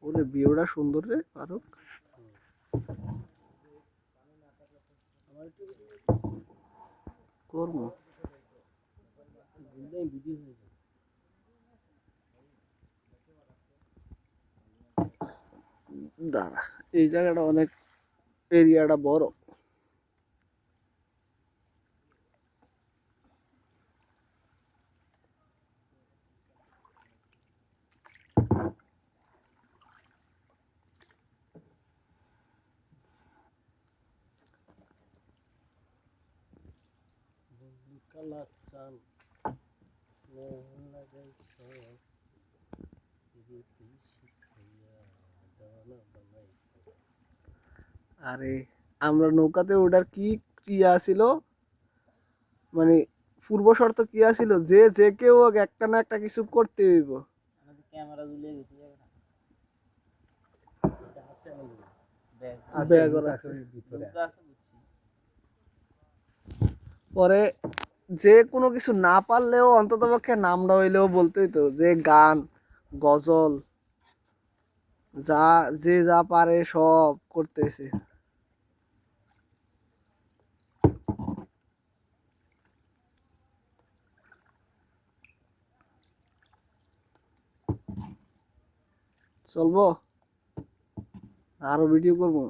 ওরে ভিউটা সুন্দর রে ফারুক। করবো দাঁড়া, এই জায়গাটা অনেক এরিয়াটা বড়। আরে আমরা নৌকাতে ওঠার কি ইয়া ছিল, মানে পূর্ব শর্ত কি আছিল, যে যে কেউ একটা না একটা কিছু করতে হইব। পরে যে কোনো কিছু না পারলেও অন্তত পক্ষে নামটা হইলেও বলতে হইতো, যে গান গজল যা যে যা পারে সব করতেছে। চলবো, আরো ভিডিও করবো।